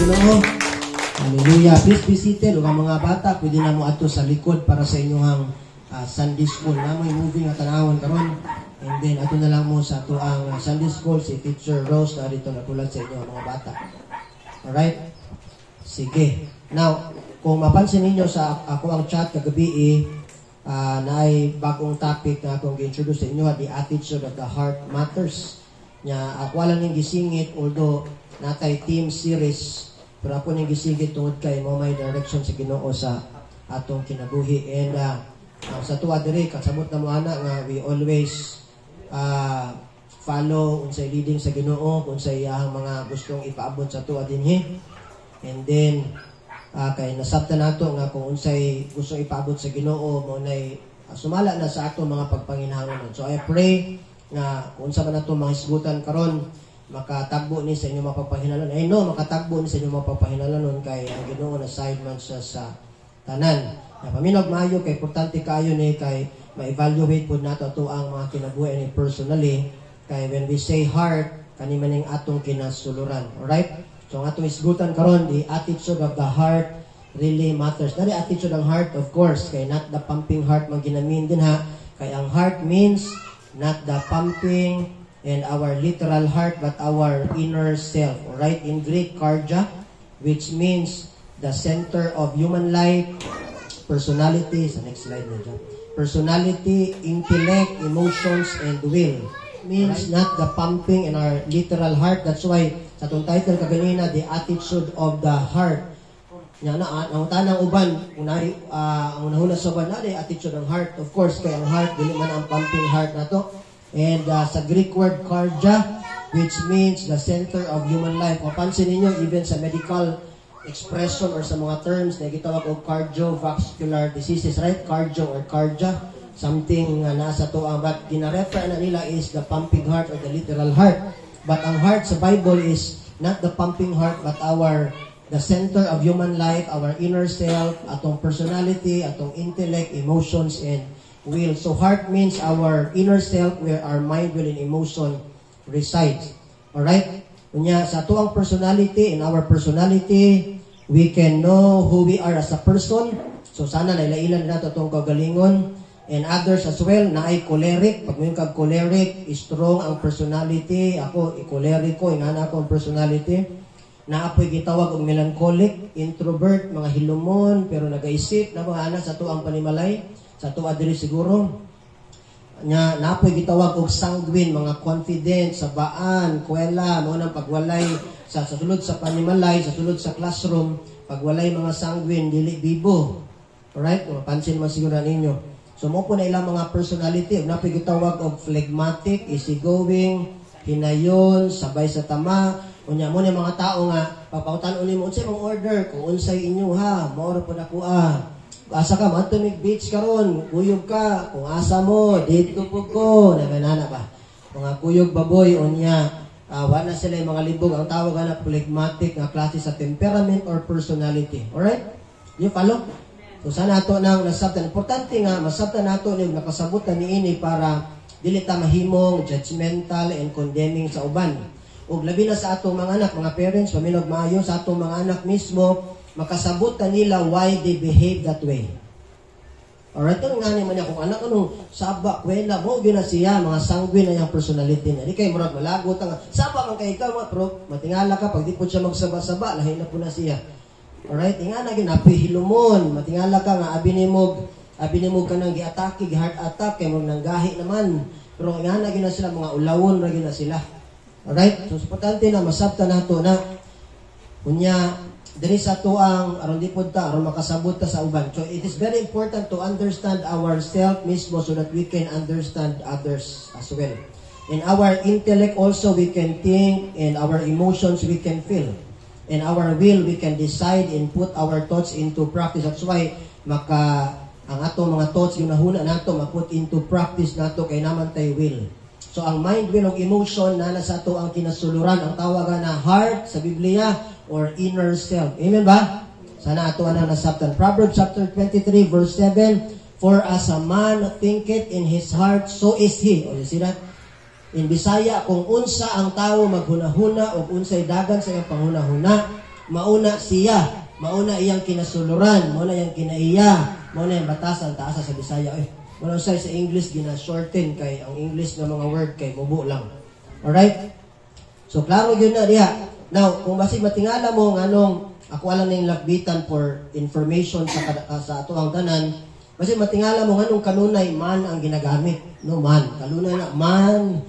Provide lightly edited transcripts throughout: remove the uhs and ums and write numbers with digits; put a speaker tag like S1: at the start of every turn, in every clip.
S1: Ginoo. Hallelujah. Please be seated. Ug ang mga bata, pwede na mo ato sa likod para sa inyong Sunday school. Namoy moving at tanawon karon. And then ato na lang mo sa ato ang Sunday school si Teacher Rose na dito natulad sa inyo mga bata. Alright? Sige. Now, kung mapansin ninyo sa ako ang chat kagabi na ay bagong topic na akong gi-introduce sa inyo, the attitude of the heart matters. Nya ako lang ning gisingit although natay team series pero ako ning gisingit tungod kay mo may direction sa Ginoo sa atong kinabuhi. And sa tuwa diri kasabot na mo ana nga we always follow unsay leading sa Ginoo, unsay iyang mga gustong ipaabot sa tuwa dinhi. And then kay nasabtan nato nga kung unsay gustong ipaabot sa Ginoo mo nay sumala na sa ato mga pagpanginahanglan. So I pray nga kung unsa man nato mga isgutan karon makatagbo ni sa inyong mapagpahinalon. I know makatagbo ni sa inyong mapagpahinalon kay ang Ginoo na side man siya sa tanan. Paminog maayo kay importante kayo ni kay ma-evaluate pud nato ato ang mga kinabuhi ni personally kay when we say heart kani maning atong kinasuluran. Alright? So ang atong isgutan karon the attitude of the heart really matters. Na the attitude ng heart of course kay not the pumping heart man ginamin din ha. Kay ang heart means not the pumping and our literal heart but our inner self. Alright? In Greek, kardia, which means the center of human life, personality, sa next slide na dyan. Personality, intellect, emotions, and will. Means not the pumping in our literal heart. That's why sa itong title kaganina, the attitude of the heart. Nga na, ang tanang uban, ang unahuna sa uban na, the attitude ng heart. Of course, kaya ang heart, dili man ang pumping heart na to. And sa Greek word, kardia, which means the center of human life. Mapansin ninyo, even sa medical expression or sa mga terms na gitawag og cardiovascular diseases, right? Cardio or kardia, something nasa to ang but gina-refer na nila is the pumping heart or the literal heart. But ang heart sa Bible is not the pumping heart but the center of human life, our inner self, atong personality, atong intellect, emotions, and will. So heart means our inner self where our mind, will, and emotion resides. Alright? Kunya, sa tuang personality, in our personality, we can know who we are as a person. So sana nailailan na itong kagalingon. And others as well, na ay choleric. Pag may kag choleric, strong ang personality. Ako, choleric ko, ingana ako ang personality. Na apoy gitawag og melancholic, introvert, mga hilumon, pero nagaisip na mga anak sa tuang panimalay. Sa tuwa diri siguro. Nya napoy gitawag og sanguine, mga confident, sabaan, kwela, mo nang pagwalay sa sulod sa panimalay, sa sulod sa classroom, pagwalay mga sanguine, dili bibo. Alright? Mapansin man siguro ninyo. So mo po na ilang mga personality, napoy gitawag og phlegmatic, easygoing, hinayon, sabay sa tama. Unya mo ni mga tao nga papautan-on nimo unsay mong order, kung unsay inyo ha, mao ra pud ako asa ka man tumig beach karon, kuyog ka, kung asa mo dito pud ko, naganana ba. Mga kuyog baboy unya, wala sila yung mga libog, ang tawag na phlegmatic nga klase sa temperament or personality. Alright? You follow? So sana ato nang nasabtan. Importante nga masabtan nato ni nakasabot na niini para dili ta mahimong judgmental and condemning sa uban. Ug labi na sa atong mga anak, mga parents, paminog maayo sa atong mga anak mismo, makasabot na nila why they behave that way. Alright, ito nga naman niya, kung anak anong saba, kwela, mo gina siya, mga sanguine na yung personality niya. Di kayo murag malagot, saba man kay ikaw, pero matingala ka, pag di po siya magsaba-saba, lahi na po na siya. Alright, ingana ginapi hilumon, matingala ka nga, abinimog ka nang gi-atake, gi-heart attack, kay mong nanggahi naman. Pero ingana gina sila, mga ulawon na gina sila. Alright? So, importante na masabta nato na kunya, diri sa tuang aron di pud ta aron makasabot ta sa uban. So, it is very important to understand ourselves mismo so that we can understand others as well. In our intellect also, we can think, and our emotions, we can feel. In our will, we can decide and put our thoughts into practice. That's why, ang ato mga thoughts, yung nahuna nato, ma-put into practice nato kay naman tay will. So, ang mind, will, o emotion na nasa ato ang kinasuluran, ang tawagan na heart sa Biblia or inner self. Amen ba? Sana ato na nasabtan. Proverbs chapter 23 verse 7, for as a man thinketh in his heart, so is he. O, you see that? In Bisaya, kung unsa ang tao maghunahuna o unsay dagan sa iyang panghunahuna, mauna siya, mauna iyang kinasuluran, mauna iyang kinaiya, mauna iyang batasan, taasa sa Bisaya. Mauna sa English, gina-shorten kay ang English na mga word kay mubo lang. Alright? So, klaro yun na diha. Now, kung basig matingala mo nganong ako alam na yung lakbitan for information sa ato ang tanan, basig matingala mo nganong kanunay man ang ginagamit. No, man. Kanunay na man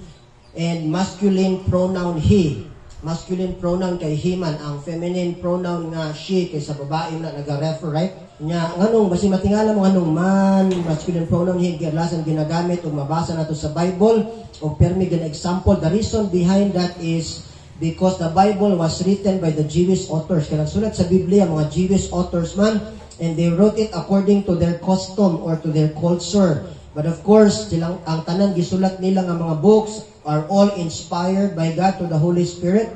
S1: and masculine pronoun he. Masculine pronoun kay he man. Ang feminine pronoun nga she kay sa babae na nag-refer, right? Nya nganong basi matingala mo nganong man masculine pronoun he galasan ginagamit ug mabasa nato sa Bible og permi gina example. The reason behind that is because the Bible was written by the Jewish authors. Kaya sulat sa Biblia mga Jewish authors man, and they wrote it according to their custom or to their culture. But of course, silang ang tanan gisulat nila nga mga books are all inspired by God to the Holy Spirit.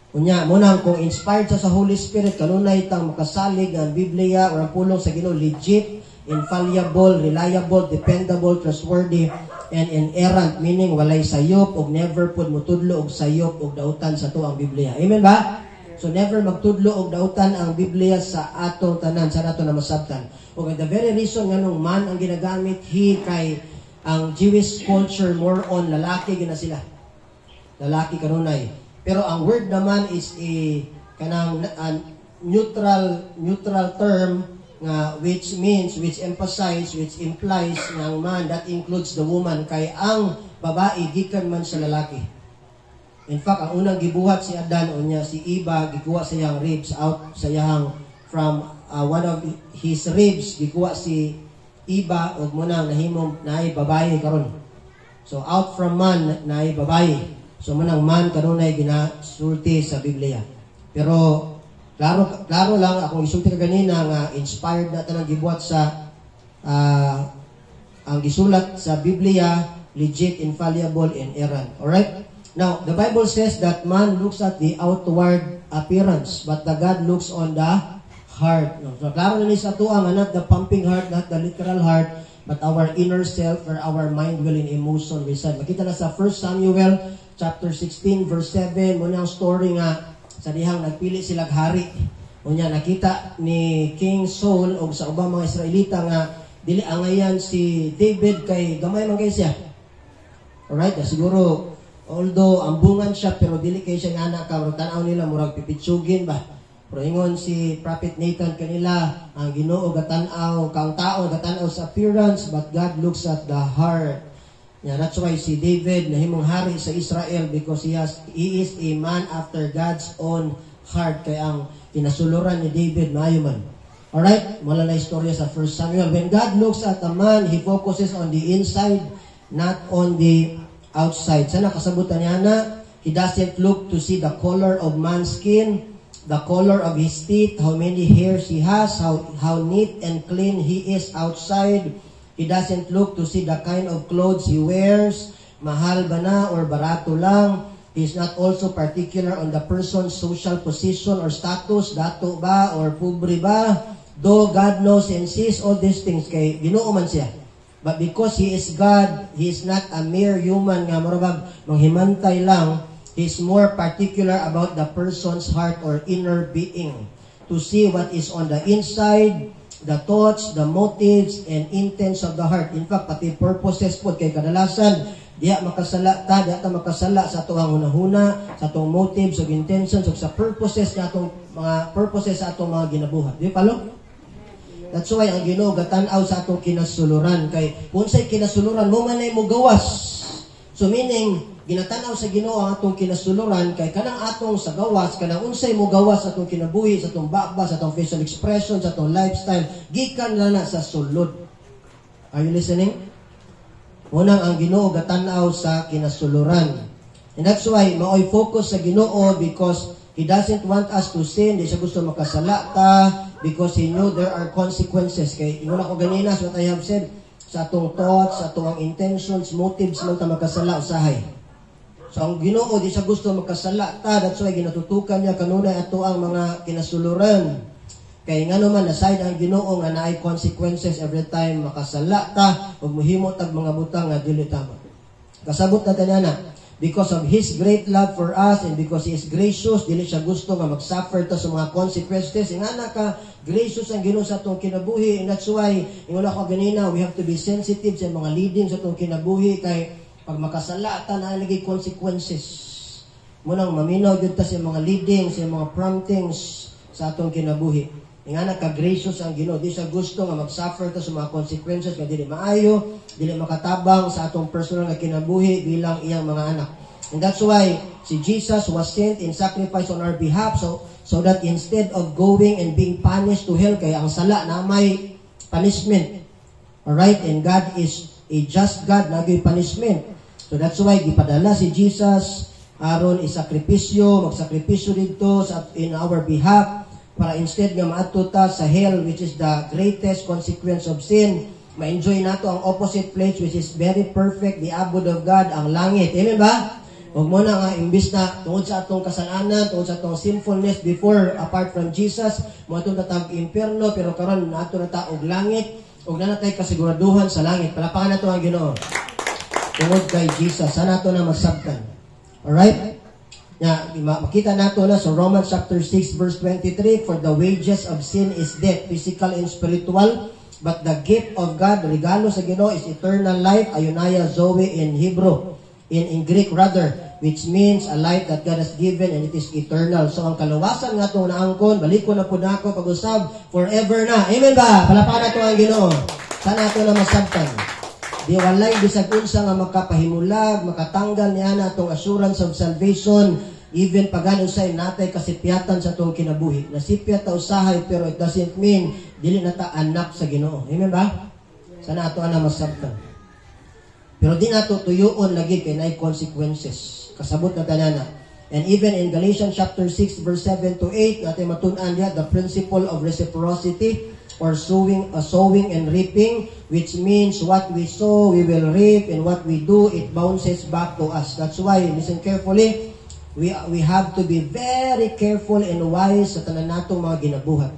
S1: Unya, muna kung inspired sa Holy Spirit, kanunay tang makasalig ang Biblia o ang pulong sa Ginoo legit, infallible, reliable, dependable, trustworthy, and inerrant, meaning walay sayop o never pud mutudlo og sayop og dautan sa to ang Biblia. Amen ba? So never magtudlo og dautan ang Biblia sa atong tanan, sa nato na masabtan. O the very reason nganong man ang ginagamit, he kay ang Jewish culture more on lalaki gina sila. Lalaki kanunay. Pero ang word naman is a kanang neutral term nga which emphasize, which implies ng man that includes the woman kay ang babae gikan man sa lalaki. In fact, ang unang gibuhat si Adan unya si Eva gikuha sa iyang ribs out sa iyang from one of his ribs gikuha si Eva ug muna nahimong naay babae karon. So out from man naay babae. So manang man kanunay ginasulti sa Biblia. Pero klaro lang akong isulti kanina nga inspired na tanang gibuhat sa ang gisulat sa Biblia legit, infallible, and inerrant. Alright? Now, the Bible says that man looks at the outward appearance, but the God looks on the heart. No? So klaro na ni sa tuwa nga not the pumping heart, not the literal heart, but our inner self or our mind, will, and emotion reside. Makita na sa 1 Samuel chapter 16 verse 7 mo ang story nga sa dihang nagpili silang hari. Unya nakita ni King Saul og sa ubang mga Israelita nga dili angayan si David kay gamay man kay siya. Alright, siguro although ambungan siya pero dili kay siya nga anak ka tan-aw nila murag pipitsugin ba. Pero ingon si Prophet Nathan kanila ang Ginoo gatan-aw kang tao gatan-aw sa appearance but God looks at the heart. Yeah, that's why si David nahimong hari sa Israel because he is a man after God's own heart. Kaya ang kinasuluran ni David maayo man. Alright, mula na istorya sa 1 Samuel. When God looks at a man, He focuses on the inside, not on the outside. Sana kasabutan niya na, He doesn't look to see the color of man's skin, the color of his teeth, how many hairs he has, how neat and clean he is outside. He doesn't look to see the kind of clothes he wears, mahal ba na or barato lang. He's not also particular on the person's social position or status, dato ba or pobre ba. Though God knows and sees all these things, kay Ginoo man siya. But because He is God, He is not a mere human nga marabag manghimantay lang. He's more particular about the person's heart or inner being. To see what is on the inside, the thoughts, the motives, and intents of the heart. In fact, pati purposes po kay kadalasan, diya makasala sa atong hunahuna, sa atong motives, sa intentions, sa purposes sa atong mga ginabuhat. Di palo? That's why ang Ginoo gatan-aw sa atong kinasuluran kay unsay kinasuluran mo man ay mo gawas. So meaning ginatanaw sa Ginoo ang atong kinasuluran kay kanang atong sa gawas, kanang unsay mo gawas sa atong kinabuhi, sa atong bakba, sa atong facial expression, sa atong lifestyle, gikan na sa sulod. Are you listening? Unang ang Ginoo gatanaw sa kinasuluran. And that's why maoy focus sa Ginoo because He doesn't want us to sin. Di siya gusto makasala ta because He knew there are consequences. Kay ingon ako ganina so what I have said, sa atong thoughts, sa atong intentions, motives man ta makasala usahay. So ang Ginoo di siya gusto makasala ta, that's why ginatutukan niya kanunay ato ang mga kinasuluran. Kay ngano man aside ang Ginoo nga naay consequences every time makasala ta ug mohimo tag mga butang nga dili tama. Kasabot na tanana. because of His great love for us and because He is gracious, dili siya gusto nga mag-suffer ta sa mga consequences. Ingana ka, gracious ang Ginoo sa atong kinabuhi, and that's why, inguna ko ganina, we have to be sensitive sa mga leading sa atong kinabuhi, kay pag makasala ta na lagi consequences. Munang maminaw dito sa mga leading, sa mga promptings sa atong kinabuhi. Ingana ka gracious ang Ginoo, di siya gusto nga mag-suffer ta sa mga consequences kay dili maayo, dili makatabang sa atong personal nga kinabuhi bilang iyang mga anak. And that's why si Jesus was sent in sacrifice on our behalf, so that instead of going and being punished to hell, kay ang sala na may punishment. Alright, and God is a just God, nagay punishment. So that's why gipadala si Jesus aron isakripisyo, magsakripisyo dito in our behalf, para instead nga maadto ta sa hell, which is the greatest consequence of sin, ma-enjoy nato ang opposite place, which is very perfect, the abode of God, ang langit. Amen ba? Huwag mo na nga, imbis na tungod sa atong kasalanan, tungod sa atong sinfulness before, apart from Jesus, mo atong tatag impyerno, pero karon nato na ta og langit, og na natay kasiguraduhan sa langit. Palapakan nato ang Ginoo. Tungod kay Jesus, sana nato na masabtan. Alright? Makita nato na sa Romans chapter 6 verse 23, for the wages of sin is death, physical and spiritual, but the gift of God, regalo sa Ginoo, is eternal life, ayunaya Zoe in Hebrew, in Greek rather, which means a life that God has given and it is eternal. So ang kaluwasan nga itong naangkon, balik ko na po na ako pag-usab, forever na. Amen ba? Palapakan nato ang Ginoo. Sana ito na masabtan. Di walay bisag unsa nga makapahimulag, makatanggal niya na itong assurance of salvation, even pagano say natay kasipyatan sa itong kinabuhi. Nasipyat ta usahay, pero it doesn't mean dili na ta anak sa Ginoo. Amen ba? Sana ito na masabtan. Pero di nato tuyoon lagi kay nay consequences. Kasabot na tanana. And even in Galatians chapter 6 verse 7 to 8, natin matun-an diya the principle of reciprocity, or sowing and reaping, which means what we sow, we will reap, and what we do, it bounces back to us. That's why, listen carefully, we have to be very careful and wise sa tanan natong mga ginabuhat.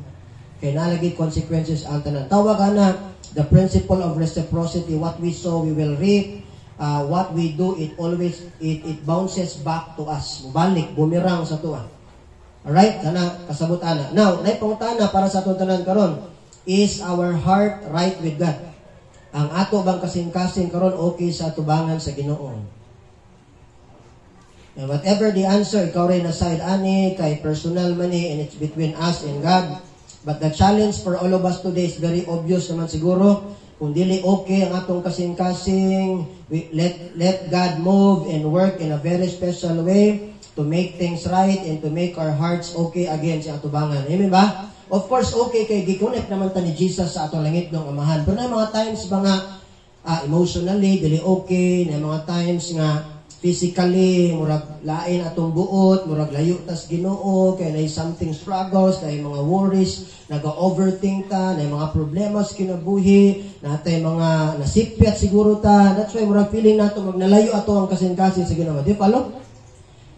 S1: Kaya nalagi consequences ang tanan. Tawag na the principle of reciprocity, what we sow, we will reap. What we do, it bounces back to us. Balik, bumirang sa tuwa. Alright? Sana kasabutan na. Now, naipangutana para sa atong tanan karon, is our heart right with God? Ang ato bang kasing-kasing karon okay sa atubangan sa Ginoo? And whatever the answer, ikaw rin aside ani, kay personal money, and it's between us and God. But the challenge for all of us today is very obvious naman siguro. Kung dili okay ang atong kasing-kasing, let God move and work in a very special way to make things right and to make our hearts okay again sa atubangan. Amen ba? Of course, okay kay gikunik naman ta ni Jesus sa atong langit ng amahan. Pero na mga times mga emotionally, dili okay, na mga times nga physically, murag lain atong buot, murag layo tas Ginoo, kay na something struggles, na mga worries, naga-overthink ta, na mga problemas kinabuhi, natay mga nasipyat siguro ta. That's why murag feeling nato magnalayo ato ang kasing-kasing sa Ginoo. Di palo?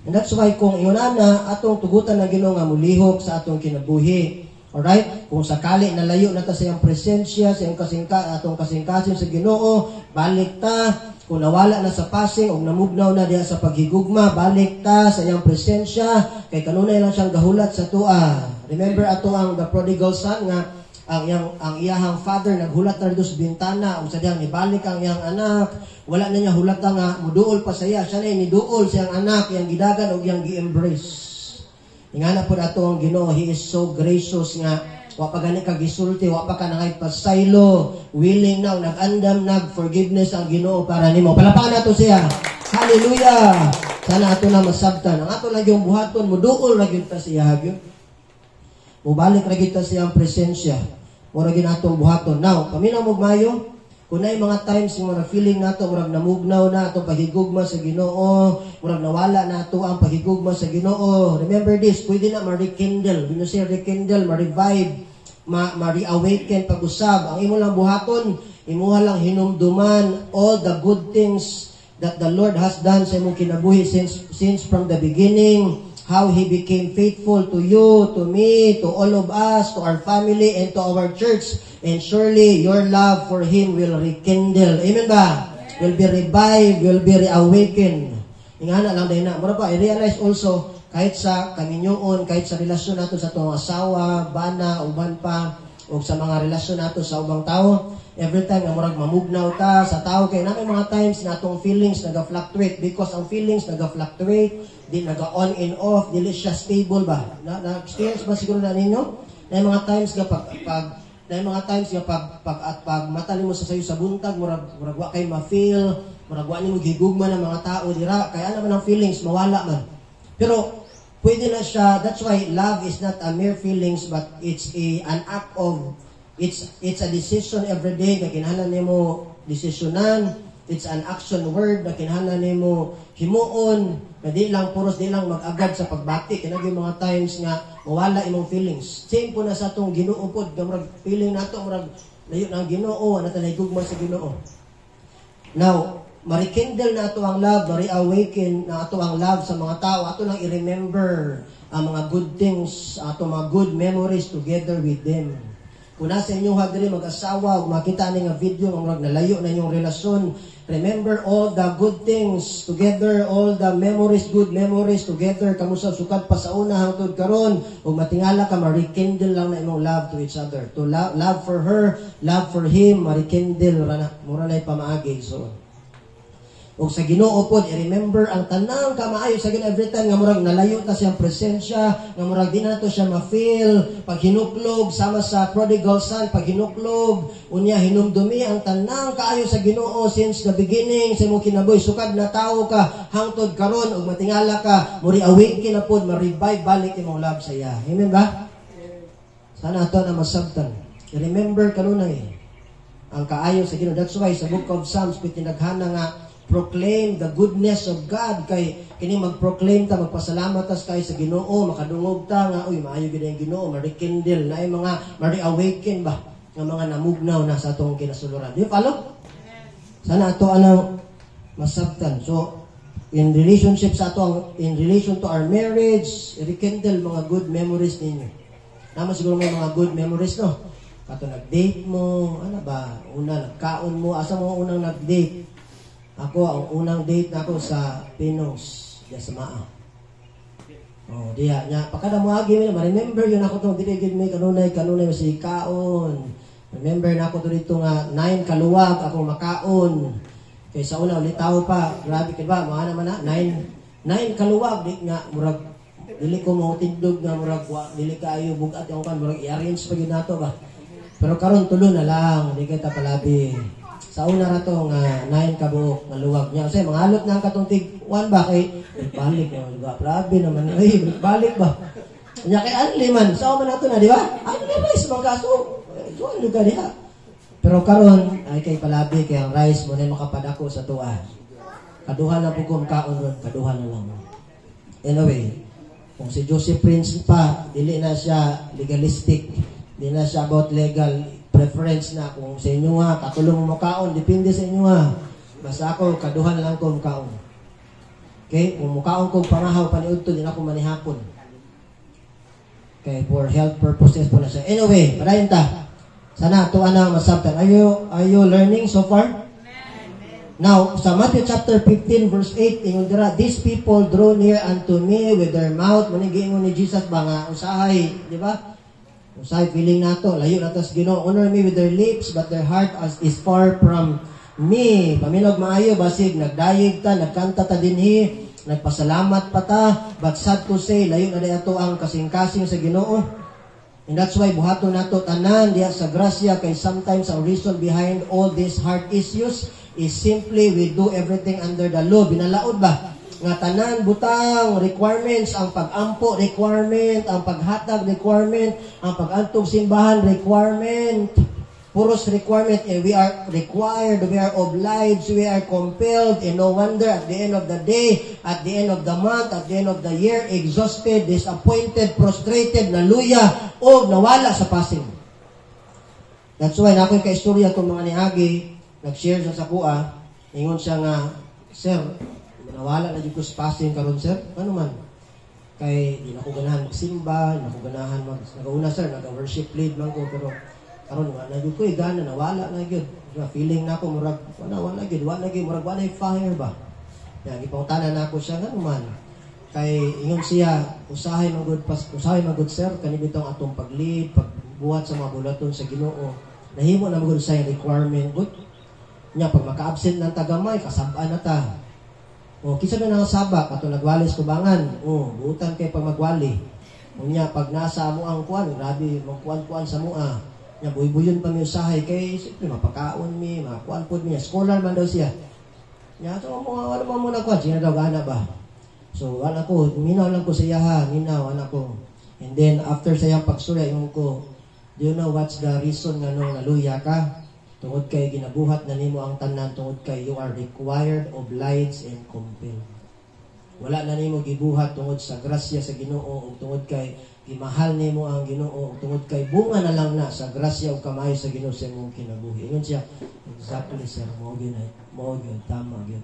S1: And that's why kung inuna atong tugutan na Ginoo nga mulihok sa atong kinabuhi. Alright? Kung sakali nalayo na ta sa iyang presensya, sa iyang atong kasing-kasing sa Ginoo, balik ta. Kung nawala na sa passing o namugnaw na diya sa paghigugma, balik ta sa iyang presensya, kay kanunay lang siyang gahulat sa tua. Remember ato ang the prodigal son nga ang iyahang father naghulat na dito sa bintana, o sadyang nibalik ang iyang anak, wala na niya hulat nga muduol pa sa iya, siya na niduol sa iyang anak, iyang gidagan o iyang gi-embrace. Ingana po nato ang Ginoo, He is so gracious nga, wa pa gani ka gisulti, wa pa ka nangay pasaylo, willing now, nag-andam, nag-forgiveness ang Ginoo para nimo. Palapakan nato siya. Hallelujah! Sana ato na masabtan. Ang ato lang yung buhaton, muduol na kita siya, hagyo. Mubalik na kita siyang presensya. Mura ginatong buhaton. Now, paminaw mo mayo, kung na mga times yung mga feeling nato, murag namugnaw na itong pahigugma sa Ginoo, murag nawala na ito ang pahigugma sa Ginoo. Remember this, pwede na ma-rekindle. When you say rekindle, ma-revive, ma-reawaken pag-usab. Ang imo lang buhaton, imuha lang hinumduman all the good things that the Lord has done sa imong kinabuhi since from the beginning, how He became faithful to you, to me, to all of us, to our family, and to our church. And surely your love for Him will rekindle. Amen ba? Will be revived, will be reawakened. ingana lang din na. Mura pa, I-realize also, kahit sa kaminyoon, kahit sa relasyon nato sa itong asawa, bana, uban pa, o sa mga relasyon nato sa ubang tao, every time na murag mamugnaw ta sa tao, kaya namin mga times na itong feelings naga-fluctuate because ang feelings naga-fluctuate, di naga-on and off, dili siya stable ba? Na-experience ba siguro na ninyo? Na mga times nga pag mata nimo sa sayo sa buntag, murag wa kay ma-feel, murag wa nimo gigugma ng mga tao dira, kaya naman ang feelings mawala man. Pero pwede na siya, that's why love is not a mere feelings, but it's an act of, it's a decision every day na kinahanglan nimo desisyonan. It's an action word na kinahanglan nimo himuon, na di lang mag-agad sa pagbati. Kinagi mga times nga mawala imong feelings. Same po na sa atong Ginoo pod, murag feeling nato murag layo na Ginoo, ana ta nahigugma sa Ginoo. Now, marikindle na ato ang love, ma-reawaken na ato ang love sa mga tao. Ato lang i-remember ang mga good things, ato mga good memories together with them. Kung nasa inyong hadri mag-asawa, o makita ni nga video, murag nalayo na inyong relasyon, remember all the good things together, all the memories, good memories together. Kamusta sukad pa sa una hangtod karon, o matingala ka, ma-rekindle lang na imong love to each other. To love for her, love for him, ma-rekindle, mura na ipamaagi. So, o sa Ginoo pod, i-remember ang tanang kamaayo sa Ginoo every time nga murag nalayo ta siyang presensya, nga murag di na to siya ma-feel, pag hinuklog sama sa prodigal son, pag hinuklog unya hinumdumi ang tanang kaayo sa Ginoo since the beginning sa imong kinabuhi, sukad na tawo ka hangtod karon ug matingala ka, muri awaken na pod, ma-revive balik imong love sa iya. Amen ba? Sana ato na masabtan. I-remember kanunay ang kaayo sa Ginoo. That's why sa book of Psalms pitinaghana nga proclaim the goodness of God, kay kini mag-proclaim ta, magpasalamat tas kay sa Ginoo, makadungog ta nga uy maayo gid ang Ginoo, ma-rekindle na ay mga ma-reawaken ba nga mga namugnaw na sa atong kinasuluran. Do you follow? Sana ato anang masabtan. So in relationship sa ato, in relation to our marriage, rekindle mga good memories ninyo. Naman siguro may mga good memories, no? Kato nag-date mo, ano ba? Una nagkaon mo, asa mo unang nag-date? Ako, ang unang date na ako sa Pinos, diya sa Maa. Oh, diya, nya, pagkada mo agi mo, ma-remember yun ako itong dirigid may kanunay si kaon. Remember na ako dito nga, 9 kaluwag, ako makaon. Kaya sa una, ulit tao pa, grabe ka ba, mga naman na, 9 kaluwag, di nga, murag, dili ko mo tindog nga, murag, dili ka ayo, bugat yung kan, murag, i-arrange pa yun nato ba. Pero karon tulo na lang, di kita palabi. Sa una na to nga 9 kabuok nga luwag niya. Kasi mga halot na katong tig 1 ba kay balik na grabe naman. Ay, balik ba? Nya kay anli man. Sa man nato na, di ba? Anli rice man kaso. Duan lugar diha. Pero karon ay kay palabi kay ang rice mo na makapadako sa tuwa. Kaduha na pud kung kaon ron, kaduha na lang. Anyway, kung si Joseph Prince pa, dili na siya legalistic. Dili na siya about legal preference na kung sa inyo nga, katulong mo makaon, depende sa inyo nga. Basta ako, kaduhan na lang ko makaon. Okay? Kung makaon kong pangahaw, paniud to, din ako manihapon. Okay? For health purposes po na siya. Anyway, padayon ta. Sana, tuwa na masabtan. Are you learning so far? Now, sa Matthew chapter 15, verse 8, ingon dira, these people draw near unto me with their mouth. Manigiingon ni Jesus ba nga, usahay, di ba? Usay feeling nato, layo na tas Ginoo, honor me with their lips, but their heart is far from me. Paminog maayo, basig nagdayeg ta, nagkanta ta dinhi, nagpasalamat pa ta, but sad to say, layo na dato ang kasing-kasing sa Ginoo. And that's why buhaton nato tanan diya sa grasya, kay sometimes ang reason behind all these heart issues is simply we do everything under the law. Binalaod ba? Nga tanan butang requirements, ang pag-ampo requirement, ang paghatag requirement, ang pag-antog simbahan requirement, puros requirement, and we are required, we are obliged, we are compelled, and no wonder at the end of the day, at the end of the month, at the end of the year, exhausted, disappointed, frustrated, naluya, o nawala sa passing. That's why na ako'y kaistorya itong mga niagi, nag-share sa kuha, ingon siya nga, sir, nawala na dito sa passing karon sir. Ano man? Kay di na ko ganahan magsimba, di na ko ganahan nagauna sir, naga-worship lead man ko, pero karon wala na gyud ko gana, nawala na gyud. Feeling na ako murag wala gyud, murag wala fire ba. Yan, ipangutanan na ako siya nga naman. Kay ingon siya, usahay magud sir kanibitong atong pag-lead, pagbuhat sa mga bulaton sa Ginoo. Nahimo na magud sa requirement gud. Nya pag maka-absent ng tagamay, kasabaan na ta. O kinsa man ang saba kato nagwalis kubangan. O buutan kay pag magwali. Unya pag nasa amo ang kuan, grabe magkuan-kuan sa mua. Nya buy-buyon pa mi usahay kay siyempre mapakaon mi, makuan pud mi. Scholar man daw siya. Nya to mo ano mo na kuan, sino daw gana ba? So wala ko, minaw lang ko sa iya ha, minaw anak ko. And then after sa iyang pagsurya yung ko, do you know what's the reason nga nung naluya ka? Tungod kay ginabuhat na nimo ang tanan, tungod kay you are required, obliged, and compelled. Wala na nimo gibuhat tungod sa grasya sa Ginoo, ug tungod kay gimahal nimo ang Ginoo, ug tungod kay bunga na lang na sa grasya ug kamay sa Ginoo sa imong kinabuhi. Ingon siya, exactly sir, mo gyud tama gyud.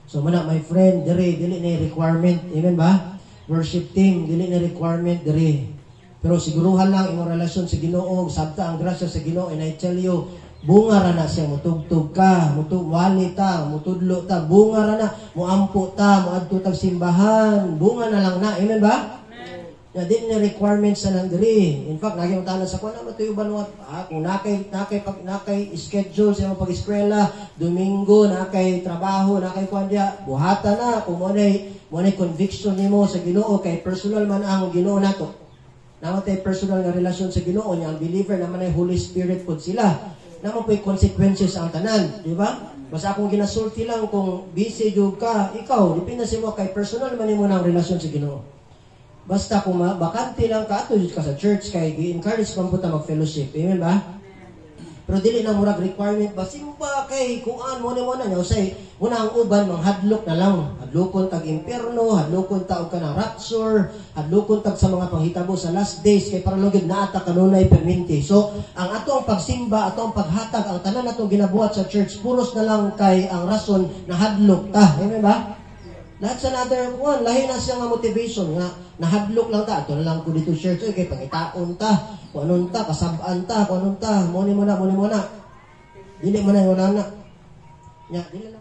S1: So mana my friend, dili na requirement, amen ba? Worship team, dili na requirement diri. Pero siguruhan lang imong relasyon sa Ginoo, sabta ang grasya sa Ginoo, and I tell you, bunga ra na siya, mutugtog ka, wali ta, mutudlo ta, bunga ra na, muampo ta, muadto tag simbahan, bunga na lang na, amen ba? Na din na requirements sa nandiri. In fact, naging tanan sa kuan na matuyuban mo kung nakay schedule sa imong pag-eskwela, Domingo nakay trabaho, nakay kuan dia, buhatan na kung mo nay conviction nimo sa Ginoo kay personal man ang Ginoo nato. Namatay personal nga relasyon sa Ginoo niya, ang believer naman ay Holy Spirit pud sila. Naman po'y consequences ang tanan, di ba? Basta akong ginasulti lang kung busy jud ka, ikaw, dipinda sa mo kay personal man nimo ng relasyon sa Ginoo. Basta kung bakante lang ka, ato ka sa church, kay i-encourage pa po ta mag-fellowship. Amen ba? Pero dili na murag requirement ba? Simba kay kuan mo na niya. Usay, muna ang uban, manghadlok na lang. Hadlokon tag impyerno, hadlokon ta og kanang rapture, hadlokon tag sa mga panghitabo sa last days, kay para lugid na ata kanunay perminti. So, ang ato ang pagsimba, ato ang paghatag, ang tanan natong ginabuhat sa church, puros na lang kay ang rason na hadlok ta. Amen ba? Lahat sa another one, lahi na siya nga motivation nga nahadlok lang ta. Ito na lang ko dito church, kay pangitaon ta, kung anong ta, kasabaan ta, kung anong ta, muni mo na. Dili mo na yung na.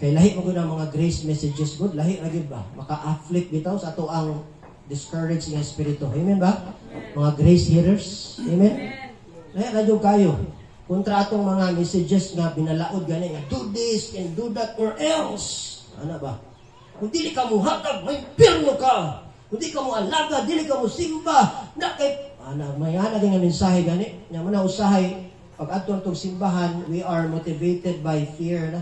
S1: Kay lahi mo na mga grace messages good, lahi na gid ba? Maka-afflict bitaw sa ato ang discouraged nga espiritu. Amen ba? Mga grace hearers. Amen? Lahi na yung kayo. Kontra atong mga messages nga binalaod gani nga, do this and do that or else. Ano ba? Kung dili ka mo hatag, may impyerno ka. Kung di ka mo alaga, dili ka mo simba. Na kay may din nga mensahe gani. Nya man usahay pag adtong tong simbahan, we are motivated by fear na.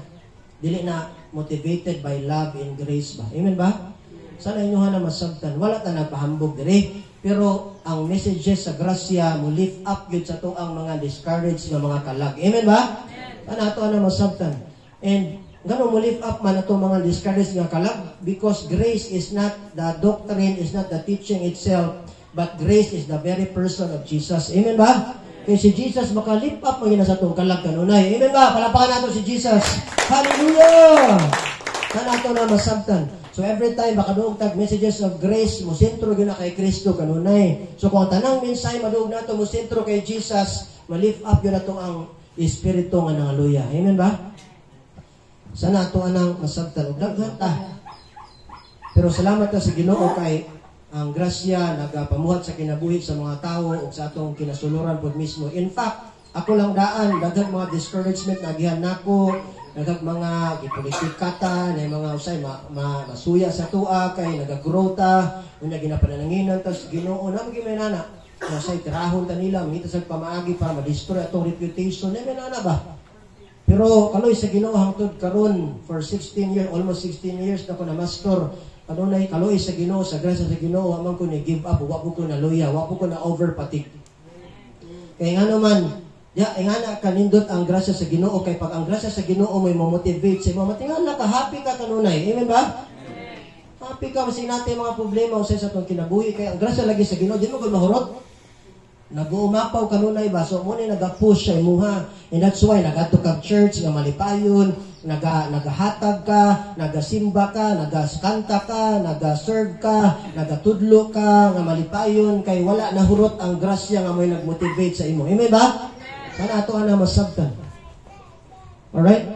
S1: Dili na motivated by love and grace ba. Amen ba? Sana inyo na masabtan. Wala ta nagpahambog diri, pero ang messages sa grasya mo lift up gyud sa tuang mga discouraged nga mga kalag. Amen ba? Sana ato na masabtan. And gano mo lift up man ato mga discouraged nga kalag, because grace is not the doctrine, is not the teaching itself, but grace is the very person of Jesus. Amen ba? Kaya si Jesus maka-lift up mo yun sa itong kalag kanunay. Amen ba? Palapakan nato si Jesus. Hallelujah! Na nato na masabtan. So every time makaduog tag messages of grace, mo sentro yun na kay Kristo kanunay. So kung tanang mensahe maduog nato mo sentro kay Jesus, ma-lift up yun nato ang Espiritu nga nangaluya. Amen ba? Sana ato anang masabtan ug daghan ta. Pero salamat ta sa Ginoo kay ang grasya nagapamuhat sa kinabuhi sa mga tao ug sa atong kinasuluran pod mismo. In fact, ako lang daan daghang mga discouragement na gihan nako, daghang mga gipolitikata, na mga usay masuya sa tua kay nagagrow ta, unya ginapanananginan ta sa Ginoo na magimay nana. Usay tirahon ta nila, mita sa pamaagi para ma-destroy atong reputation. Na nana ba? Pero kaloy sa Ginoo hangtod karon for 16 years, almost 16 years na ko na master. Kanunay kaloy sa Ginoo, sa grasya sa Ginoo, wa man ko ni give up, wa ko na luya, wa ko na overpatik. Kay ngano man, ingana kanindot ang grasya sa Ginoo, kay pag ang grasya sa Ginoo may mo-motivate sa mga matingala ka, happy ka kanunay. Amen ba? Happy ka masin natin mga problema usay sa tong kinabuhi, kay ang grasya lagi sa Ginoo, di mo gud mahurot. Nag-uumapaw kanunay ba? So, muna nag-push sa imuha. And that's why, nag-ato kag church, nga malipayon, nagahatag ka, nagasimba ka, nagaskanta ka, nagaserve ka, nagatudlo ka, nga malipayon, kay wala nahurot ang grasya nga may nag-motivate sa imo. Amen ba? Sana ato na masabtan. Alright?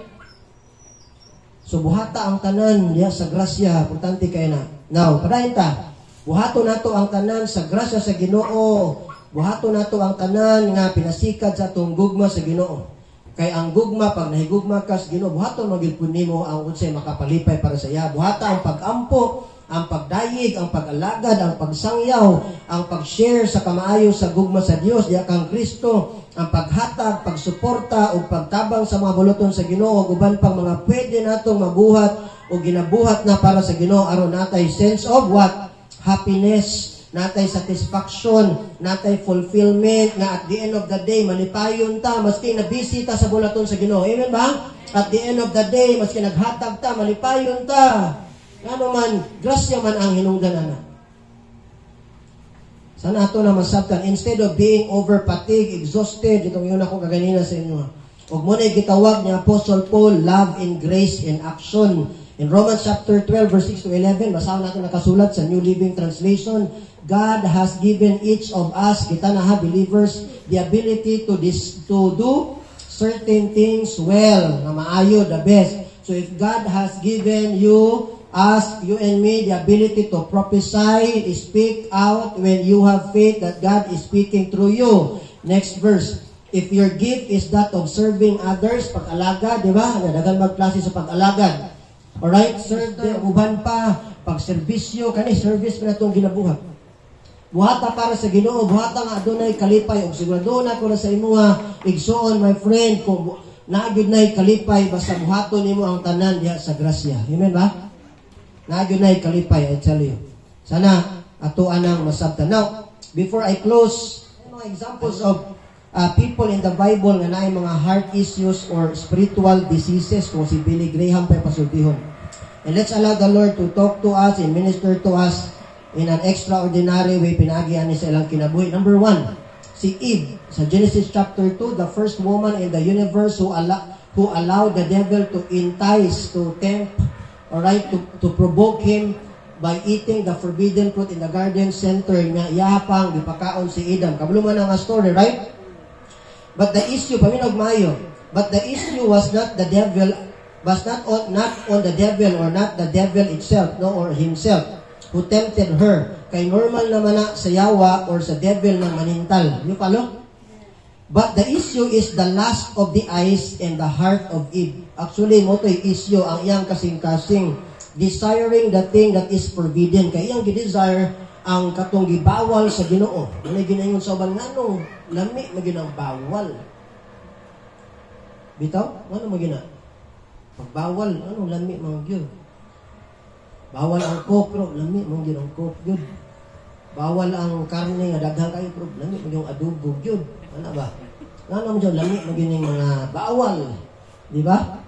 S1: So, So buhata ang tanan diha sa grasya, importante kay na. Now, padayon ta. Buhato nato ang tanan sa grasya sa Ginoo. Buhato nato ang tanan nga pinasikad sa atong gugma sa Ginoo. Kay ang gugma pag nahigugma ka sa Ginoo, buhaton magid pud nimo ang unsay makapalipay para sa iya. Buhata ang pag-ampo, ang pagdayig, ang pag-alagad, ang pagsangyaw, ang pag-share sa kamaayo sa gugma sa Dios diha kang Kristo, ang paghatag, pagsuporta ug pagtabang sa mga buloton sa Ginoo ug uban pang mga pwede natong mabuhat o ginabuhat na para sa Ginoo aron natay sense of what? Happiness, natay satisfaction, natay fulfillment nga at the end of the day malipayon ta maski nabisita sa buloton sa Ginoo. Amen ba? At the end of the day maski naghatag ta malipayon ta. Ano man, grasya man ang hinungdan ana. Sana ato na masabtan, instead of being over fatigue, exhausted, itong yun ako kaganina sa inyo. Huwag mo na gitawag ni Apostle Paul, love and grace in action. In Romans chapter 12, verse 6 to 11, basahan natin nakasulat sa New Living Translation, God has given each of us, kita na ha, believers, the ability to do certain things well, na maayo, the best. So if God has given you and me, the ability to prophesy, speak out when you have faith that God is speaking through you. Next verse. If your gift is that of serving others, pag-alagad, di ba? Nadagan magklase sa pag-alagad. Alright? Serve the uban pa, pag-serbisyo, kani service pa na itong ginabuhat. Buhata para sa Ginoo, buhata nga adunay kalipay, o sigurado na ko na sa imuha, igsoon, my friend, kung naagid na'y kalipay, basta buhaton nimo ang tanan diha sa grasya. Amen ba? Nagyo na kalipay, I tell you. Sana ato anang masabtan. Now, before I close, mga examples of people in the Bible nga naay mga heart issues or spiritual diseases kung si Billy Graham pa pasultihon. And let's allow the Lord to talk to us and minister to us in an extraordinary way. Pinagian ni sa ilang kinabuhi. Number 1, si Eve. Sa Genesis chapter 2, the first woman in the universe who allowed the devil to entice, to tempt, alright, to provoke him by eating the forbidden fruit in the garden center nga yapang gipakaon si Adam. Kabuluman ang story, right? But the issue, paminog maayo, but the issue was not the devil, was not on the devil or not the devil itself, no, or himself who tempted her. Kay normal naman na sa yawa or sa devil na manintal. You follow? But the issue is the lust of the eyes and the heart of Eve. Actually, mo to'y issue ang iyang kasing-kasing desiring the thing that is forbidden. Kaya iyang gidesire ang katong gibawal sa Ginoo. Ano ginayon sa uban nganong lami maginang bawal. Bitaw, ano magina? Pagbawal, ano lami mangyud. Bawal ang coke, bro, lami mangyud ang coke gyud. Bawal ang karne nga daghang kayo, bro, lami magyong adobo gyud. Ano ba? Ano mo dyan, lami magining mga bawal. Di ba?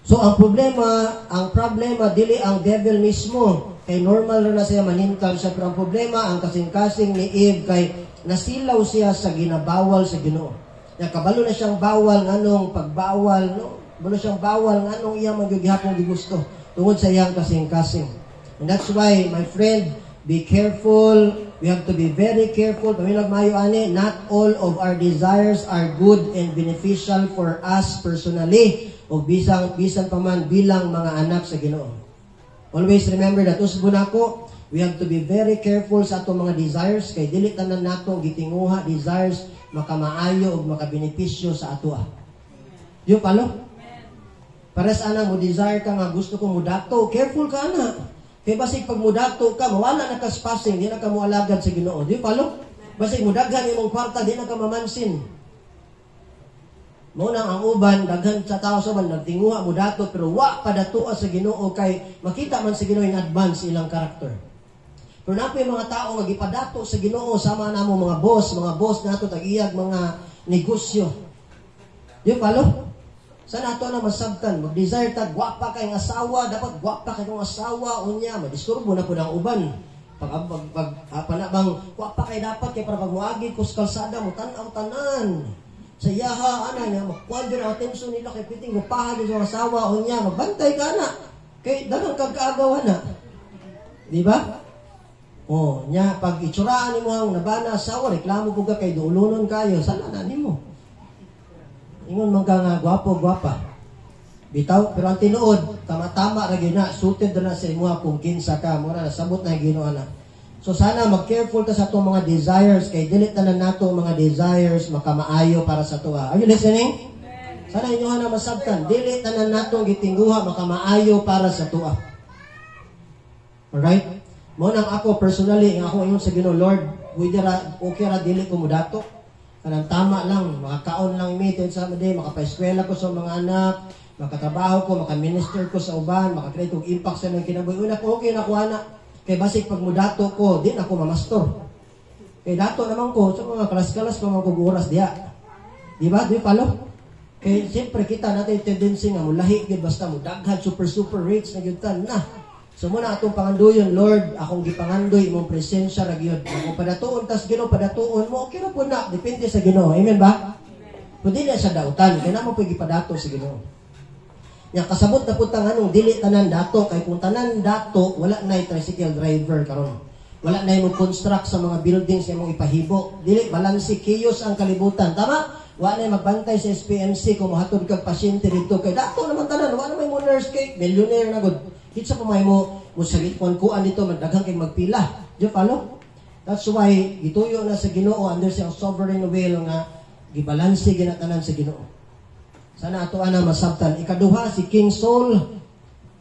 S1: So, ang problema, dili ang devil mismo. Kay normal na siya manintal siya. Pero ang problema, ang kasing-kasing ni Eve, kay nasilaw siya sa ginabawal sa Ginoo. Kabalo na siyang bawal, nganong pagbawal, no? Balo siyang bawal, nganong iyang magyugihapong gigusto. Tungod sa iyang kasing-kasing. And that's why, my friend, be careful. We have to be very careful. Pamilag mayo ani, not all of our desires are good and beneficial for us personally o bisan pa man bilang mga anak sa Ginoo. Always remember that usbon ako, we have to be very careful sa atong mga desires kay dili tanan nato gitinguha desires makamaayo ug makabenepisyo sa atoa. Yo palo? Para sa ana mo desire ka nga gusto ko mudato, careful ka na. Kay basig pag mudato ka, mawala na ka spacing, di na ka mualagad sa Ginoo. Di palo? Basig mudaghan imong kwarta, di na ka mamansin. Muna ang uban, daghan sa tao sa man, nagtinguha mudato, pero wa padatoa sa Ginoo kay makita man sa Ginoo in advance ilang karakter. Pero napoy mga tao nga gipadato sa Ginoo sama namo mga boss nato tag-iyag mga negosyo. Di palo? Sa nato na masabtan, mag-desire ta, gwapa kay ng asawa, dapat gwapa kay ng asawa, unya, madisturbo na po ng uban. Panabang, gwapa kay dapat, kay para pag-muagi ko sa kalsada, mo tanaw-tanan. Sa yaha, niya, magkwadyo na atensyon nila, kay piting, gupahan sa asawa, unya, magbantay ka na. Kay dagang kagkaagawa na. Di ba? O, nya, pag itsuraan mo ang nabana asawa, reklamo po ka kay duulunon kayo, sana na mo. Ingon man ka nga, gwapo-gwapa. Bitaw, pero ang tinuod, tama-tama ra gyud na, suited na sa imuha kung kinsa ka, mura nasabot na Ginoo na. So sana mag-careful ka sa atong mga desires, kay dili tanan nato mga desires makamaayo para sa tuwa. Are you listening? Sana inyo na masabtan, dili tanan nato gitingguha makamaayo para sa tuwa. Alright? Mo nang ako personally, ako ingon sa Ginoo, Lord, okay ra dili ko mudato. Kanang tama lang, makakaon lang meeting sa day, makapaeskwela ko sa mga anak, makatrabaho ko, makaminister ko sa uban, makakreate og impact sa mga kinabuhi. Una ko okay na ko ana. Kay basig pag mudato ko, di na ako mamastor. Kay dato naman ko, sa mga kalas-kalas pa mga kuguras diya. Di ba? Di palo? Kay siyempre kita natin tendency nga mulahi gid basta mo daghan super rich na gyud tan na. So muna atong pangandoyon, Lord, akong gipangandoy imong presensya ra gyud. Ako padatuon tas Ginoo padatuon mo, okay ra po na, depende sa Ginoo. Amen ba? Pwede na sa dautan, kay namo pwede padato sa Ginoo. Nya kasabot na putang anong dili tanan dato, kay kung tanan dato wala nay tricycle driver karon. Wala nay mo construct sa mga buildings nga mong ipahibo. Dili balanse chaos ang kalibutan. Tama? Wala nay magbantay sa SPMC kung mahatod kag pasyente dito kay dato naman tanan, wala may mo nurse kay millionaire na gud. Kitsa pa may mo sagit kuan dito magdaghang kay magpila. Di follow? That's why gituyo na sa Ginoo under siyang sovereign will nga gibalanse ginatanan sa Ginoo. Sana ato ana masabtan. Ikaduha si King Saul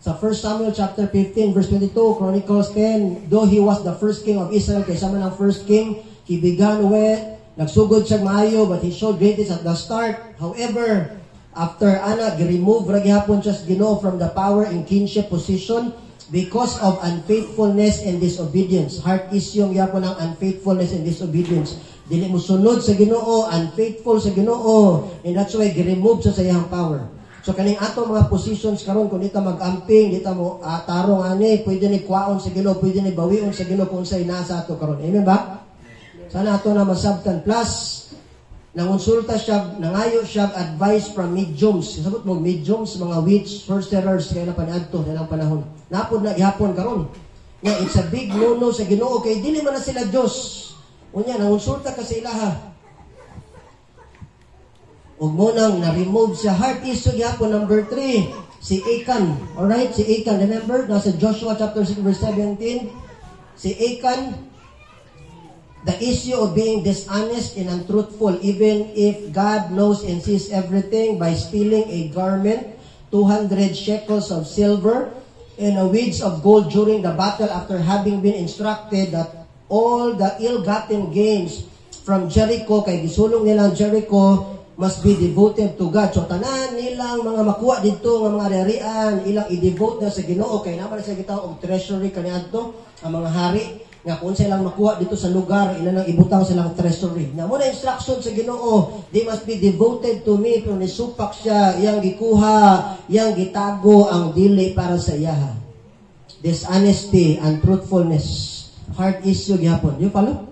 S1: sa 1 Samuel chapter 15 verse 22, Chronicles 10, though he was the first king of Israel, kaysa man ang first king, he began with, nagsugod siya maayo, but he showed greatness at the start. However, after ana gi-remove ra gihapon siya Ginoo from the power and kingship position because of unfaithfulness and disobedience. Heart issue gyapon ang unfaithfulness and disobedience. Dili mo sunod sa Ginoo, unfaithful sa Ginoo, and that's why gi-remove sa iyang power. So kaning ato mga positions karon kung dita mag-amping, dita mo tarong ani, pwede ni kwaon sa Ginoo, pwede ni bawion sa Ginoo kung say nasa ato karon. Amen ba? Sana ato na masabtan. Plus, nangonsulta siya, nangayo siya advice from mediums. Sabot mo mediums, mga witch, sorcerers, kaya na paniadto nilang panahon. Napod na gihapon karon. Yeah, it's a big no-no sa Ginoo kay dili man na sila Dios. Unya, nangonsulta ka sa ilaha. Huwag mo nang na-remove sa heart issue gihapon. Number 3, si Achan. Alright, si Achan. Remember, nasa Joshua chapter 6 verse 17. Si Achan, the issue of being dishonest and untruthful, even if God knows and sees everything, by stealing a garment, 200 shekels of silver, and a wedge of gold during the battle after having been instructed that all the ill-gotten gains from Jericho, kay gisulong nilang Jericho, must be devoted to God. So tanan nilang mga makuha dito nga mga ari-arian, ilang i-devote na sa Ginoo, kay naman sa gitaw og treasury kaniadto ang mga hari nga kung silang makuha dito sa lugar, ilan ang ibutang silang treasury. Nga mo na instruction sa Ginoo, they must be devoted to me. Pero nisupak siya, iyang gikuha, iyang gitago ang dili para sa iyaha. Dishonesty and truthfulness. Heart issue gyapon. You follow?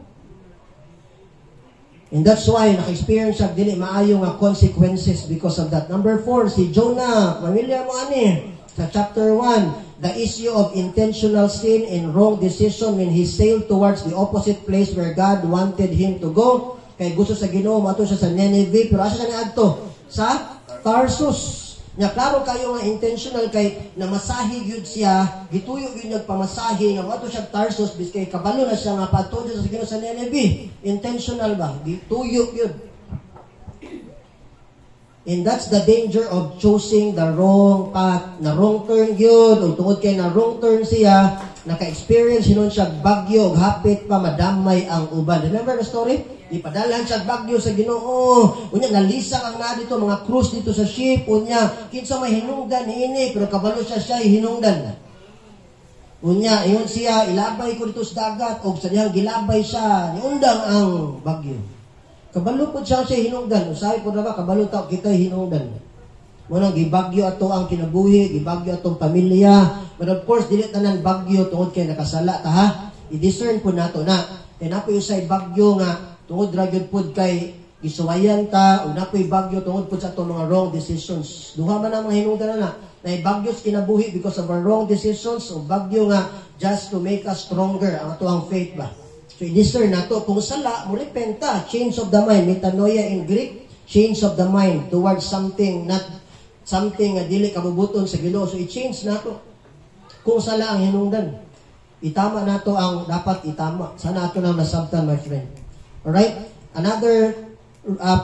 S1: And that's why naka-experience siya dili maayo nga consequences because of that. Number 4, si Jonah. Familiar mo ani sa chapter 1, the issue of intentional sin and wrong decision when he sailed towards the opposite place where God wanted him to go. Kay gusto sa Ginoo mato siya sa Nineveh, pero asa na adto? Sa Tarsus. Nya klaro kayo nga intentional kay namasahi gyud siya, gituyo gyud nagpamasahi nga mato siya Tarsus biskay kabalo na siya nga padto sa Ginoo sa Nineveh. Intentional ba? Gituyo gyud. And that's the danger of choosing the wrong path. Na wrong turn yun. O tungod kay na wrong turn siya, naka-experience hinon siya bagyo, hapit pa madamay ang uban. Remember the story? Ipadalhan siya bagyo sa Ginoo. Unya, nalisang ang na dito, mga cruise dito sa ship. Unya, kinsa may hinungdan ini, pero kabalo siya hinungdan. Unya, iyon siya, ilabay ko dito sa dagat, o sa diyang gilabay siya, niundang ang bagyo. Kabalo po siya hinungdan. Usahay po na ba, kabalo tao kita hinungdan. Munang gibagyo ato ang kinabuhi, gibagyo atong pamilya. But of course, dili tanan bagyo tungod kay nakasala ta ha. I-discern po nato na. Kaya napoy usay bagyo nga tungod ra gyud pud kay gisuwayan ta, o napoy bagyo tungod pud sa atong mga wrong decisions. Duha man ang mga hinungdan na. Na bagyo sa kinabuhi because of our wrong decisions, o bagyo nga just to make us stronger ang ato ang faith ba. So, i-discern nato kung sala, mo repenta, change of the mind, metanoia in Greek, change of the mind towards something not something nga dili kabubuton sa Ginoo. So i-change nato kung sala ang hinungdan. Itama nato ang dapat itama. Sana ato nang nasabtan, my friend. Alright? Another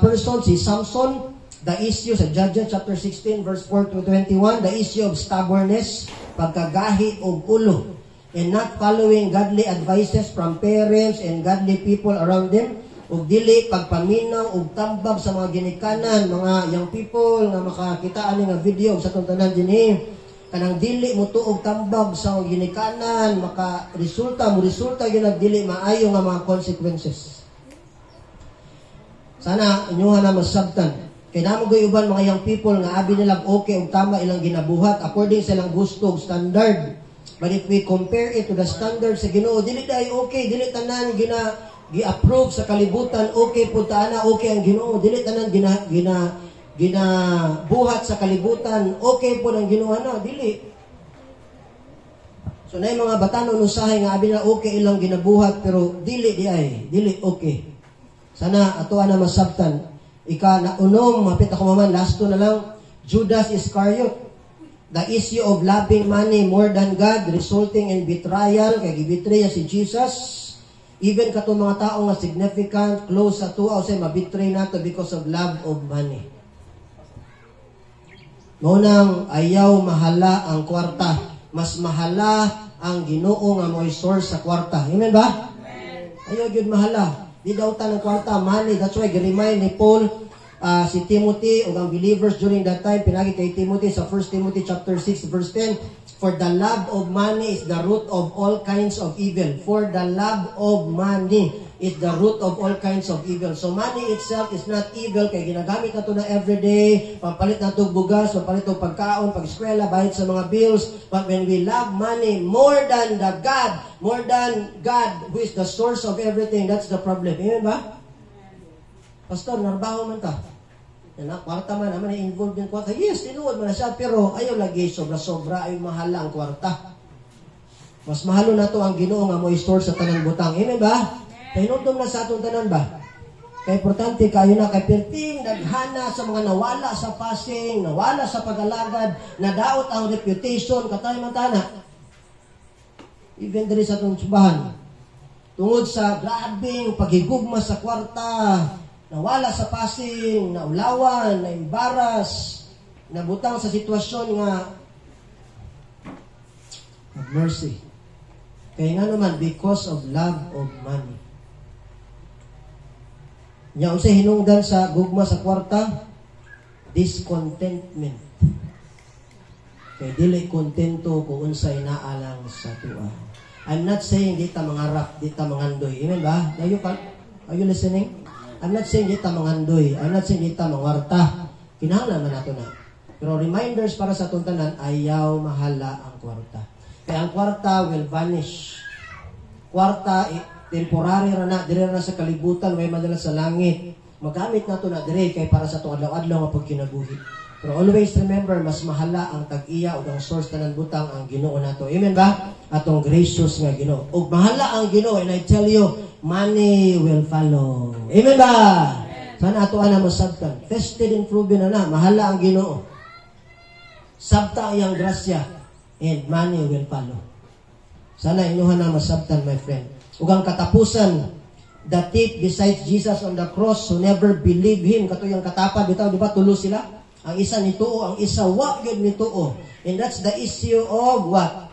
S1: person, si Samson, the issue sa Judges chapter 16 verse 4 to 21, the issue of stubbornness, pagkagahi og ulo, and not following godly advices from parents and godly people around them, ug dili pagpaminaw ug tambag sa mga ginikanan, mga young people nga makakita ani nga video sa atong tanan dinhi, kanang dili mo tuog tambag sa mga ginikanan, maka resulta gyud dili maayo nga mga consequences. Sana inyuha na masabtan. Kaya namo goy uban mga young people nga abi nila okay ug tama ilang ginabuhat according sa ilang gusto ug standard. But if we compare it to the standard sa Ginoo, dili dai okay, dili tanan gi-approve sa kalibutan, okay po taana, okay ang Ginoo, dili tanan ginabuhat sa kalibutan, okay po ang Ginoo na, dili. So nay mga batanon usahay nga abi na okay ilang ginabuhat pero dili okay. Sana ato na masabtan. Ika na unom, mapit ako maman, last na lang, Judas Iscariot. The issue of loving money more than God resulting in betrayal, kay gibitray si Jesus. Even kato mga tao nga significant, close sa tuaw, say mabitray nato because of love of money. Ngunang ayaw mahala ang kwarta. Mas mahala ang Ginoo nga mo'y source sa kwarta. Amen ba? Ayaw yun mahala. Di daw ta ng kwarta, money. That's why, remind ni Paul, si Timothy, o ang believers during that time, pinagi kay Timothy sa 1 Timothy chapter 6, verse 10, for the love of money is the root of all kinds of evil. For the love of money is the root of all kinds of evil. So money itself is not evil, kay ginagamit na ito na everyday, pampalit na ito bugas, pampalit ito pagkaon, pag-eskwela, bayad sa mga bills. But when we love money more than God who is the source of everything, that's the problem. Amen ba? Pastor, narbaho man ta. Kwarta man naman involved in kwarta. Yes, tinuod man na siya, pero ayaw lagi sobra-sobra, ay mahal ang kwarta. Mas mahalo na to ang Ginoo nga mo i-store sa tanang butang. Amen ba? Pahinumdum na sa atong tanan ba? Kaya importante kayo na kay perting naghana sa mga nawala sa passing, nawala sa pag-alagad, nadaot ang reputation, katay man tana. Even diri sa atong subahan. Tungod sa grabing paghigugma sa kwarta, nawala sa passing, naulawan, naimbaras, nabutang sa sitwasyon nga have mercy. Kaya nga naman, because of love of money. Nya unsay hinungdan sa gugma sa kwarta? Discontentment. Kaya dili kontento kung unsay naalang sa tuwa. I'm not saying di ta mangarap, di ta mangandoy. Amen ba? Are you listening? I'm not saying di ta mangandoy. I'm not saying di ta mangwarta. Kinahanglan na nato na. Pero reminders para sa atong tanan, ayaw mahala ang kwarta. Kaya ang kwarta will vanish. Kwarta, temporary ra na, dire na sa kalibutan, may madala sa langit. Magamit nato na dire kay para sa atong adlaw-adlaw nga pagkinabuhi. Pero always remember, mas mahala ang tag-iya o ang source tanan butang ang Ginoo nato. Amen ba? Atong gracious nga Ginoo. Ug mahala ang Ginoo, and I tell you, money will follow. Amen ba? Sana ato ana masabtan. Tested and proven na mahala ang Ginoo. Sabta iyang grasya, and money will follow. Sana inyuhan na masabtan, my friend. Ug ang katapusan, the thief besides Jesus on the cross who never believed Him, katuyang katapad, bitaw, di ba, tulo sila? Ang isa nituo, ang isa wa gyud nituo. And that's the issue of what?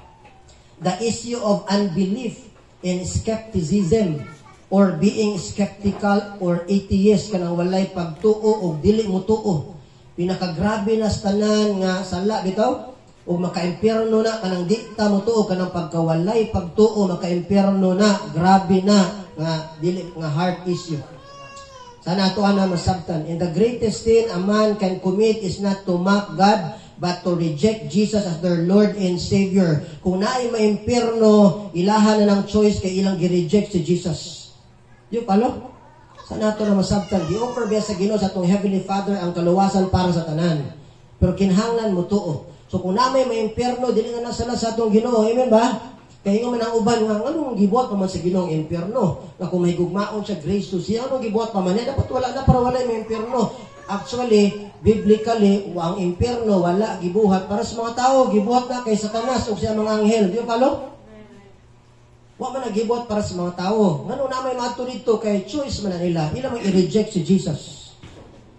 S1: The issue of unbelief and skepticism, or being skeptical or atheist, kanang walay pagtuo o dili mo tuo. Pinakagrabe na tanan nga sala bitaw, o maka-impyerno na kanang di ta mo tuo, kanang pagkawalay pagtuo, maka-impyerno na, grabe na nga dili nga heart issue. Sana ato ana masabtan. And the greatest sin a man can commit is not to mock God, but to reject Jesus as their Lord and Savior. Kung naay maimpyerno, ilahan na ng choice kay ilang gi-reject si Jesus. Yung palo? Sana ato na masabtan. Di-offer biya sa Ginoo sa atong Heavenly Father ang kaluwasan para sa tanan. Pero kinahanglan mo tuo. So kung na may maimpyerno, dili na nasala sa atong Ginoo. Amen ba? Kaya nga man ang uban nga, anong gibuhat pa man sa Ginoo ang impyerno? Na kung may gugmaon siya, grace to siya, anong gibuhat pa man? Dapat wala na para wala may impyerno. Actually, biblically, ang impyerno wala gibuhat para sa mga tao, gibuhat na kay Satanas o siya mga anghel. Di ba kalo? Wa man nagibuhat para sa mga tao. Ngano na may maadto dito kay choice man na nila. Ila man i-reject si Jesus.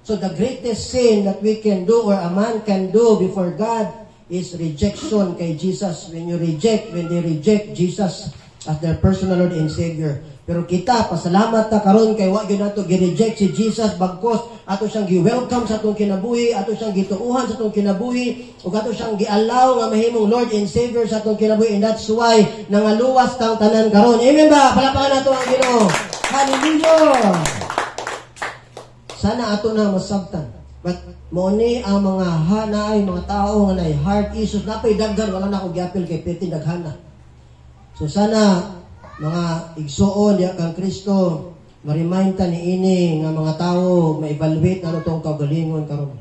S1: So the greatest sin that we can do or a man can do before God is rejection kay Jesus. When they reject Jesus as their personal Lord and Savior. Pero kita, pasalamat ta karon kay wa gyud nato gi-reject si Jesus bagkos ato siyang gi-welcome sa atong kinabuhi, ato siyang gituuhan sa atong kinabuhi, ug ato siyang gi-allow nga mahimong Lord and Savior sa atong kinabuhi. And that's why nangaluwas tang tanan karon. Amen ba? Palapakan nato ang Ginoo. Hallelujah. Sana ato na masabtan. But mo ni ang mga hanaay, mga tao nga nay heart issues napay daghan, wala na ko giapil kay peti daghana. So sana mga igsuon diya kang Kristo, ma-remind ta niini nga mga tao ma-evaluate na itong kagalingon karon.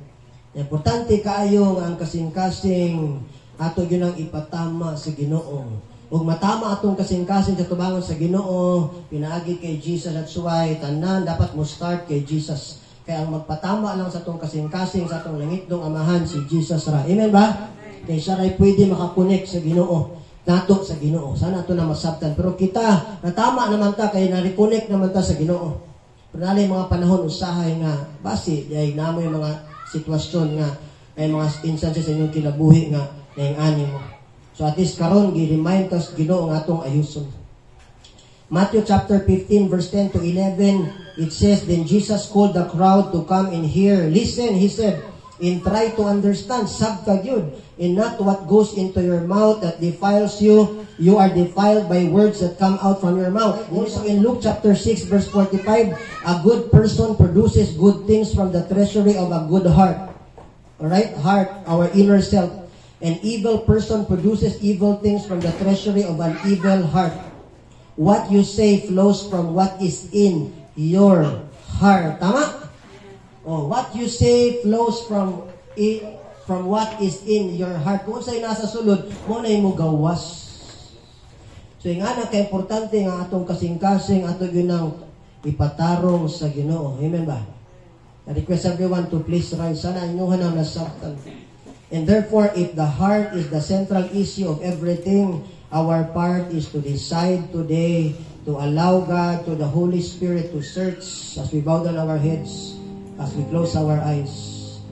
S1: Importante kaayo nga ang kasing-kasing ato yun ang ipatama sa Ginoo. Ug matama atong kasing-kasing sa tubangon sa Ginoo, pinaagi kay Jesus. That's why tanan dapat mo start kay Jesus. Kaya ang magpatama lang sa atong kasing-kasing sa atong langitdong Amahan si Jesus ra. Amen ba? Kaya siya ray pwede makakonek sa Ginoo. Nato sa Ginoo. Sana ito na masabtan. Pero kita, natama naman ta, kaya na-reconnect naman ta sa Ginoo. Pero nalay mga panahon, usahay nga, basi, ay namoy mga sitwasyon nga, ay mga instances sa inyong kinabuhi nga, na yung animo. So at least karon gi-remind us Ginoo nga atong ayuson. Matthew chapter 15, verse 10 to 11, it says, Then Jesus called the crowd to come and hear. Listen, he said, and try to understand, sabkag yun, and not what goes into your mouth that defiles you. You are defiled by words that come out from your mouth. Also in Luke chapter 6, verse 45, a good person produces good things from the treasury of a good heart. Alright? Heart, our inner self. An evil person produces evil things from the treasury of an evil heart. What you say flows from what is in your heart. Tama? Oh, what you say flows from what is in your heart. Kung sa'yo nasa sulod, mo na mo gawas. So, nga na ka-importante nga atong kasing-kasing, ato ginang ipatarong sa Ginoo. Amen ba? I request everyone to please rise. Sana inuhan na nasabtan. And therefore, if the heart is the central issue of everything, our part is to decide today to allow God, to the Holy Spirit to search as we bow down our heads, as we close our eyes.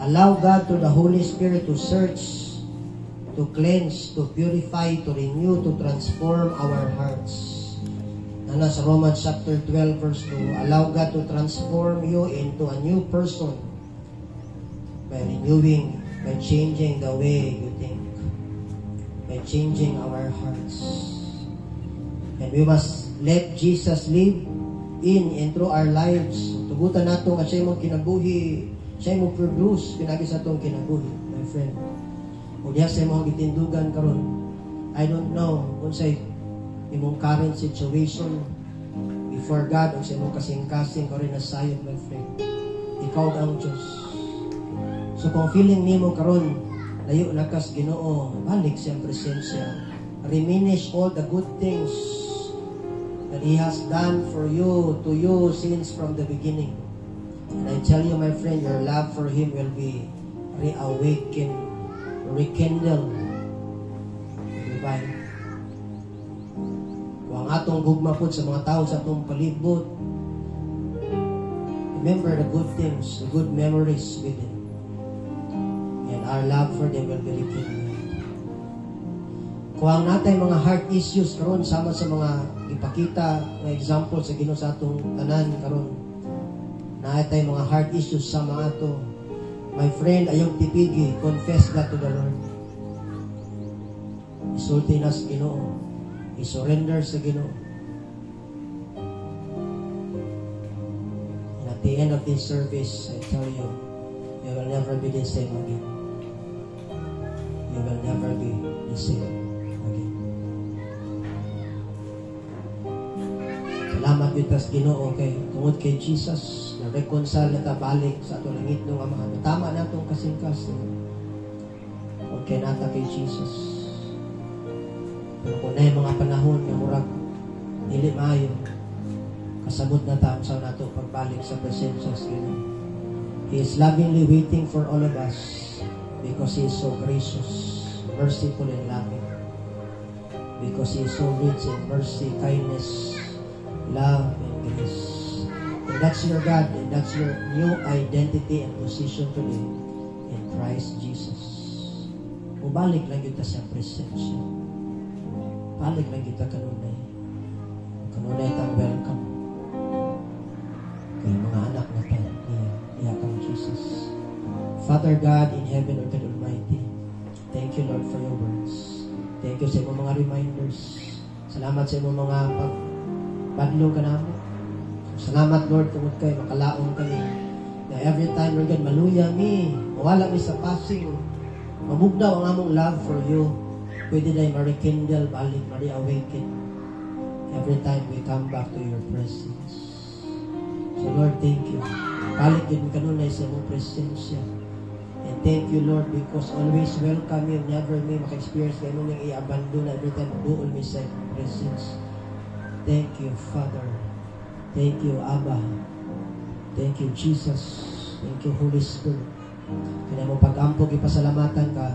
S1: Allow God to the Holy Spirit to search, to cleanse, to purify, to renew, to transform our hearts. And as Romans chapter 12 verse 2, allow God to transform you into a new person by renewing, by changing the way you think, by changing our hearts. And we must let Jesus live in and through our lives. Tugutan nato nga siya mong kinabuhi, siya mong produce pinagi sa atong kinabuhi, my friend. O diya sa mong gitindugan karon, I don't know kung sa imong current situation before God o sa imong kasing-kasing karon na sayod, my friend. Ikaw ang Diyos. So kung feeling nimo karon layo na kas Ginoo, balik sa presensya. Reminisce all the good things that He has done for you, to you, since from the beginning. And I tell you, my friend, your love for Him will be reawakened, rekindled, revived. Kung ang atong gugma po sa mga tao sa atong palibot, remember the good things, the good memories with Him. And our love for them will be rekindled. Kung ang natay mga heart issues karon sama sa mga ipakita na example sa Ginoo sa atong tanan karon, natay mga heart issues sa mga ato, my friend, ayaw tipigi, confess that to the Lord. Isulti na sa Ginoo, i-surrender sa Ginoo. And at the end of this service, I tell you, you will never be the same again. You will never be the same again. Salamat yun kas Ginoo kay tungod kay Jesus na reconcile na tabalik sa atong langit ng Amahan. Tama na itong kasing-kasing. Huwag kay nata kay Jesus. Pero kung na yung mga panahon na murag dili maayo, kasabot na taon sa nato pagbalik sa presensya sa Ginoo. He is lovingly waiting for all of us because He is so gracious, merciful, and loving. Because He is so rich in mercy, kindness, love, and grace. And that's your God, and that's your new identity and position today in Christ Jesus. Mubalik lang kita sa presensya. Balik lang kita kanunay. Kanunay tang welcome. Kay mga anak na tayo. Iya kang Jesus. Father God in heaven, O God Almighty, thank you, Lord, for your words. Thank you sa imong mga reminders. Salamat sa imong mga pagpadlo ka namin. Salamat, Lord, tungod kay makalaong kami. Na every time, Lord God, maluya mi, mawala mi sa passing, mamugdaw ang among love for you. Pwede na ma-rekindle, balik, ma-reawaken. Every time we come back to your presence. So, Lord, thank you. Balik din kanunay sa imong presensya. And thank you, Lord, because always welcome you. Never may maka-experience kayo nung i-abandon na every time buol mi sa imong presence. Thank you, Father. Thank you, Abba. Thank you, Jesus. Thank you, Holy Spirit. Kaya mo pag-ampog, ipasalamatan ka.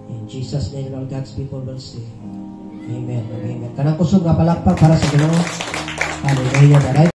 S1: In Jesus' name, all God's people will say, Amen. Amen. Kanang kusog nga palakpak para sa Ginoo. Hallelujah.